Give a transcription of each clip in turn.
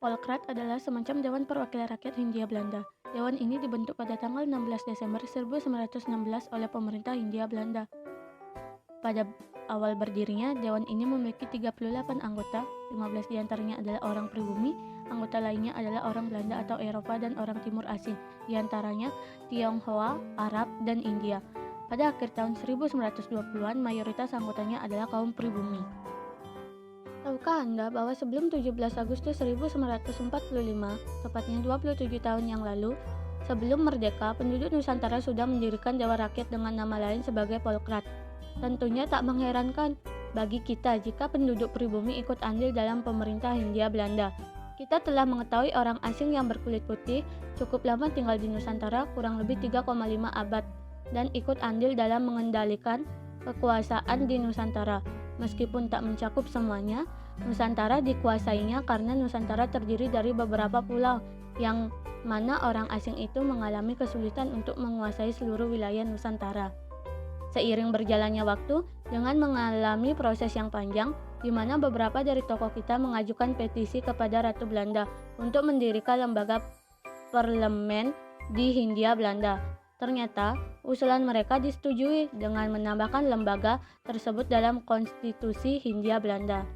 Volkrat adalah semacam Dewan Perwakilan Rakyat Hindia Belanda. Dewan ini dibentuk pada tanggal 16 Desember 1916 oleh pemerintah Hindia Belanda. Pada awal berdirinya, Dewan ini memiliki 38 anggota, 15 diantaranya adalah orang pribumi, anggota lainnya adalah orang Belanda atau Eropa dan orang Timur Asing, diantaranya Tionghoa, Arab, dan India. Pada akhir tahun 1920-an, mayoritas anggotanya adalah kaum pribumi. Tahukah Anda bahwa sebelum 17 Agustus 1945, tepatnya 27 tahun yang lalu, sebelum merdeka, penduduk Nusantara sudah mendirikan Dewan Rakyat dengan nama lain sebagai Volkrat. Tentunya tak mengherankan bagi kita jika penduduk pribumi ikut andil dalam pemerintah Hindia Belanda. Kita telah mengetahui orang asing yang berkulit putih cukup lama tinggal di Nusantara, kurang lebih 3,5 abad, dan ikut andil dalam mengendalikan kekuasaan di Nusantara. Meskipun tak mencakup semuanya, Nusantara dikuasainya karena Nusantara terdiri dari beberapa pulau yang mana orang asing itu mengalami kesulitan untuk menguasai seluruh wilayah Nusantara. Seiring berjalannya waktu, dengan mengalami proses yang panjang, di mana beberapa dari tokoh kita mengajukan petisi kepada Ratu Belanda untuk mendirikan lembaga parlemen di Hindia Belanda. Ternyata, usulan mereka disetujui dengan menambahkan lembaga tersebut dalam konstitusi Hindia Belanda.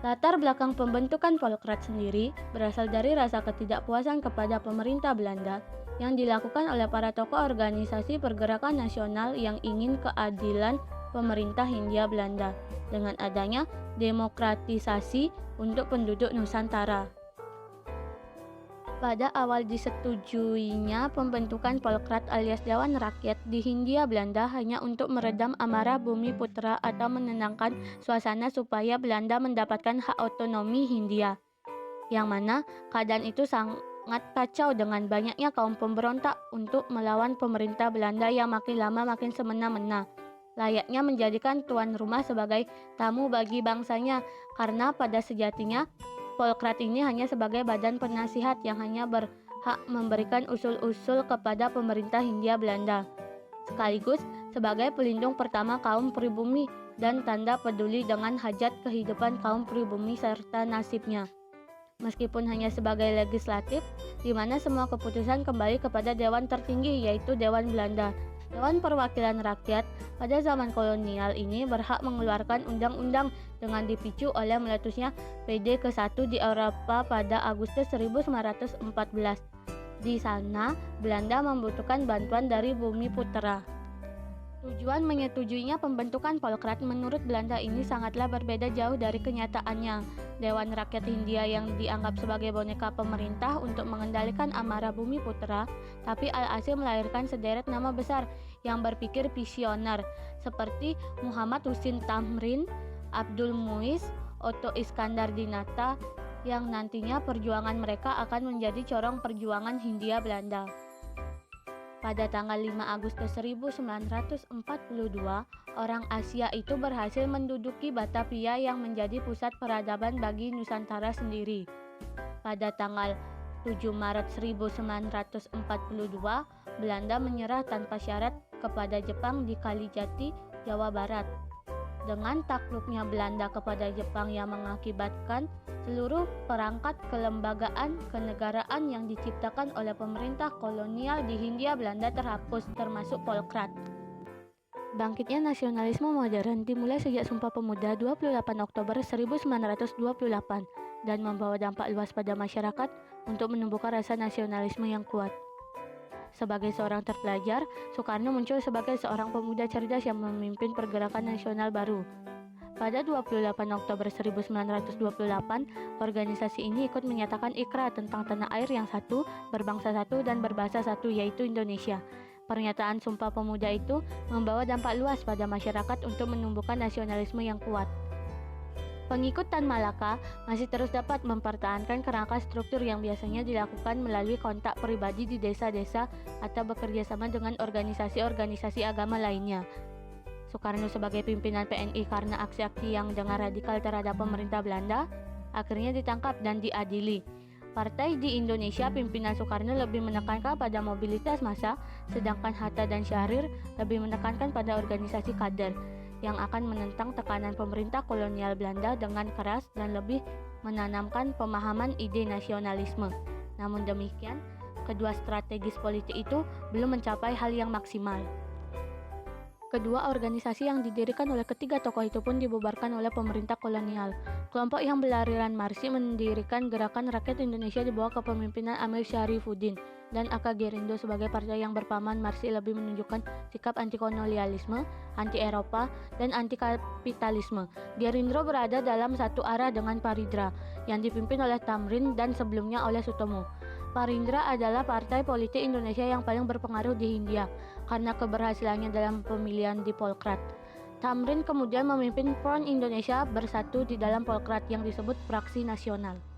Latar belakang pembentukan Volkrat sendiri berasal dari rasa ketidakpuasan kepada pemerintah Belanda yang dilakukan oleh para tokoh organisasi pergerakan nasional yang ingin keadilan pemerintah Hindia Belanda dengan adanya demokratisasi untuk penduduk Nusantara. Pada awal disetujuinya pembentukan Volkrat alias Dewan Rakyat di Hindia Belanda hanya untuk meredam amarah Bumi Putra atau menenangkan suasana supaya Belanda mendapatkan hak otonomi Hindia. Yang mana keadaan itu sangat kacau dengan banyaknya kaum pemberontak untuk melawan pemerintah Belanda yang makin lama makin semena-mena. Layaknya menjadikan tuan rumah sebagai tamu bagi bangsanya, karena pada sejatinya Volkrat ini hanya sebagai badan penasihat yang hanya berhak memberikan usul-usul kepada pemerintah Hindia Belanda, sekaligus sebagai pelindung pertama kaum pribumi dan tanda peduli dengan hajat kehidupan kaum pribumi serta nasibnya. Meskipun hanya sebagai legislatif, di mana semua keputusan kembali kepada Dewan tertinggi yaitu Dewan Belanda. Dewan Perwakilan Rakyat pada zaman kolonial ini berhak mengeluarkan undang-undang dengan dipicu oleh meletusnya PD ke-1 di Eropa pada Agustus 1914. Di sana, Belanda membutuhkan bantuan dari Bumi Putra. Tujuan menyetujuinya pembentukan Volkrat menurut Belanda ini sangatlah berbeda jauh dari kenyataannya. Dewan Rakyat Hindia yang dianggap sebagai boneka pemerintah untuk mengendalikan amarah Bumi Putra, tapi alhasil melahirkan sederet nama besar yang berpikir visioner seperti Muhammad Husin Tamrin, Abdul Muiz, Otto Iskandar Dinata, yang nantinya perjuangan mereka akan menjadi corong perjuangan Hindia Belanda. Pada tanggal 5 Agustus 1942, orang Asia itu berhasil menduduki Batavia yang menjadi pusat peradaban bagi Nusantara sendiri. Pada tanggal 7 Maret 1942, Belanda menyerah tanpa syarat kepada Jepang di Kalijati, Jawa Barat. Dengan takluknya Belanda kepada Jepang yang mengakibatkan seluruh perangkat kelembagaan kenegaraan yang diciptakan oleh pemerintah kolonial di Hindia Belanda terhapus, termasuk Volkrat. Bangkitnya nasionalisme modern dimulai sejak Sumpah Pemuda 28 Oktober 1928 dan membawa dampak luas pada masyarakat untuk menumbuhkan rasa nasionalisme yang kuat. Sebagai seorang terpelajar, Soekarno muncul sebagai seorang pemuda cerdas yang memimpin pergerakan nasional baru. Pada 28 Oktober 1928, organisasi ini ikut menyatakan ikrar tentang tanah air yang satu, berbangsa satu, dan berbahasa satu, yaitu Indonesia. Pernyataan Sumpah Pemuda itu membawa dampak luas pada masyarakat untuk menumbuhkan nasionalisme yang kuat. Pengikut Tan Malaka masih terus dapat mempertahankan kerangka struktur yang biasanya dilakukan melalui kontak pribadi di desa-desa atau bekerja sama dengan organisasi-organisasi agama lainnya. Soekarno sebagai pimpinan PNI karena aksi-aksi yang dengan radikal terhadap pemerintah Belanda akhirnya ditangkap dan diadili. Partai di Indonesia pimpinan Soekarno lebih menekankan pada mobilitas massa, sedangkan Hatta dan Syahrir lebih menekankan pada organisasi kader yang akan menentang tekanan pemerintah kolonial Belanda dengan keras dan lebih menanamkan pemahaman ide nasionalisme. Namun demikian, kedua strategis politik itu belum mencapai hal yang maksimal. Kedua organisasi yang didirikan oleh ketiga tokoh itu pun dibubarkan oleh pemerintah kolonial. Kelompok yang berlarian Marsi mendirikan Gerakan Rakyat Indonesia di bawah kepemimpinan Amir Syarifuddin, dan AK Gerindo sebagai partai yang berpaman Marsi lebih menunjukkan sikap anti-kolonialisme, anti-Eropa, dan anti-kapitalisme. Gerindra berada dalam satu arah dengan Parindra, yang dipimpin oleh Tamrin dan sebelumnya oleh Sutomo. Parindra adalah partai politik Indonesia yang paling berpengaruh di Hindia karena keberhasilannya dalam pemilihan di Polkrat. Tamrin kemudian memimpin Front Indonesia Bersatu di dalam Polkrat yang disebut Fraksi Nasional.